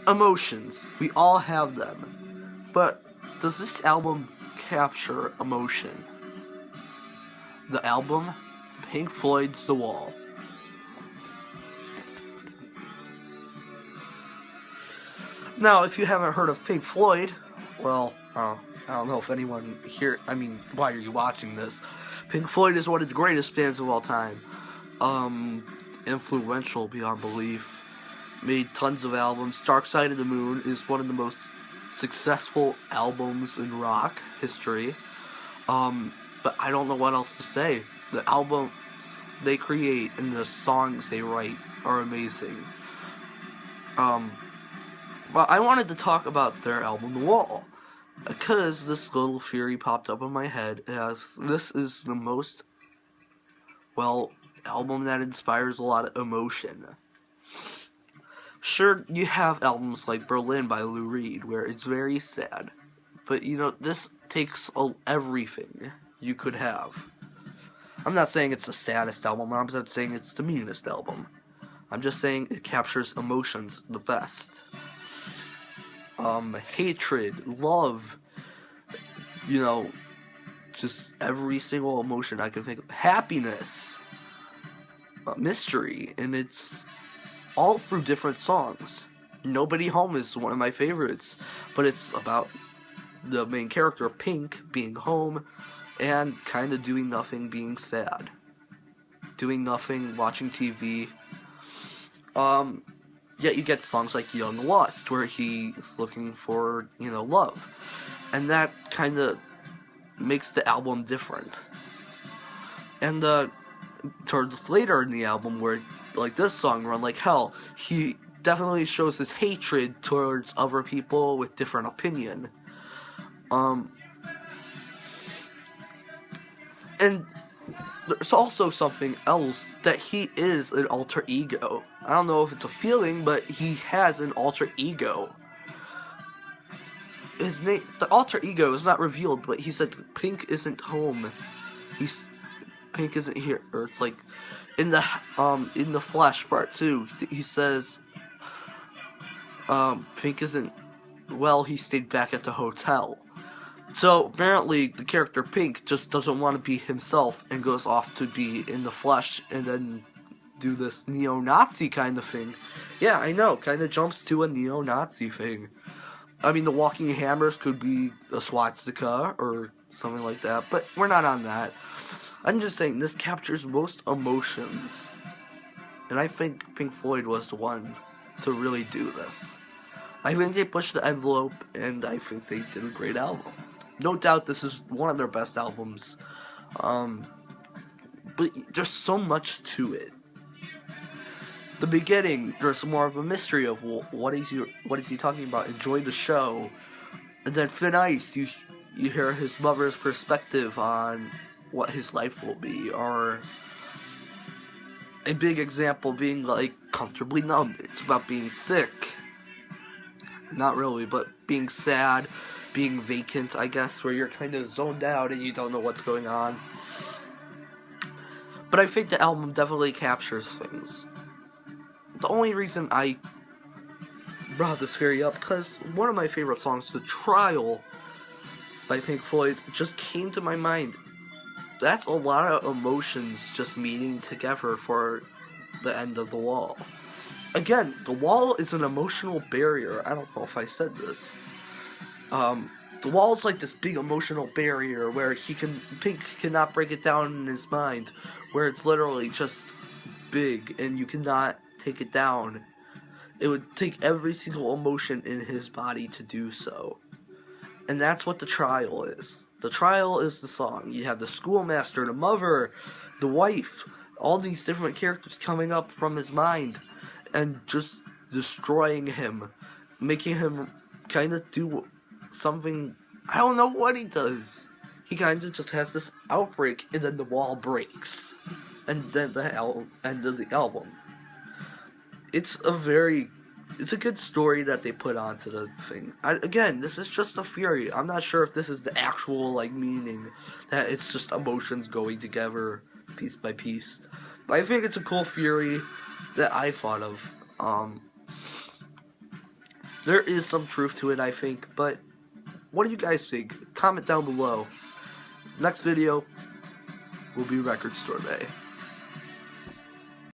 Emotions. We all have them. But does this album capture emotion? The album, Pink Floyd's The Wall. Now, if you haven't heard of Pink Floyd, well, I don't know if anyone here, why are you watching this? Pink Floyd is one of the greatest bands of all time. Influential beyond belief. Made tons of albums. Dark Side of the Moon is one of the most successful albums in rock history. But I don't know what else to say. The albums they create and the songs they write are amazing. But I wanted to talk about their album, The Wall, because this little theory popped up in my head as this is the most, album that inspires a lot of emotion. Sure, you have albums like Berlin by Lou Reed, where it's very sad, but this takes everything you could have. I'm not saying it's the saddest album, I'm not saying it's the meanest album. I'm just saying it captures emotions the best. Hatred, love, just every single emotion I can think of. Happiness, mystery, and it's all through different songs. Nobody Home is one of my favorites, but it's about the main character, Pink, being home and kind of doing nothing, being sad. Doing nothing, watching TV. Yet you get songs like Young Lust, where he is looking for, love. And that kind of makes the album different. And towards later in the album, where, like this song, Run Like Hell, he definitely shows his hatred towards other people with different opinion. And there's also something else, that he is an alter ego. I don't know if it's a feeling, but he has an alter ego. His name, the alter ego, is not revealed, but he said Pink isn't home. Pink isn't here, or it's like in the Flash part 2, he says Pink isn't well. He stayed back at the hotel. So, apparently, the character Pink just doesn't want to be himself and goes off to be in the flesh and then do this neo-Nazi kind of thing. Yeah, I know, kind of jumps to a neo-Nazi thing. The Walking Hammers could be a swastika or something like that, but we're not on that. I'm just saying, this captures most emotions. And I think Pink Floyd was the one to really do this. I think they pushed the envelope, and I think they did a great album. No doubt this is one of their best albums. But there's so much to it. The beginning, there's more of a mystery of what is he talking about? Enjoy the show. And then Thin Ice, you hear his mother's perspective on what his life will be, or a big example being like Comfortably Numb. It's about being sick. Not really, but being sad, being vacant, I guess, where you're kind of zoned out and you don't know what's going on. But I think the album definitely captures things. The only reason I brought this theory up, because one of my favorite songs, The Trial by Pink Floyd, just came to my mind. That's a lot of emotions just meeting together for the end of The Wall. Again, The Wall is an emotional barrier. I don't know if I said this. The Wall is like this big emotional barrier where Pink cannot break it down in his mind, where it's literally just big and you cannot take it down. It would take every single emotion in his body to do so. And that's what The Trial is. The Trial is the song. You have the schoolmaster, the mother, the wife, all these different characters coming up from his mind and just destroying him, making him kind of do something. I don't know what he does. He kind of just has this outbreak, and then the wall breaks, and then the end of the album. It's a good story that they put onto the thing. Again, this is just a theory. I'm not sure if this is the actual meaning, that it's just emotions going together piece by piece. But I think it's a cool theory that I thought of. There is some truth to it, I think, but what do you guys think? Comment down below. Next video will be Record Store Day.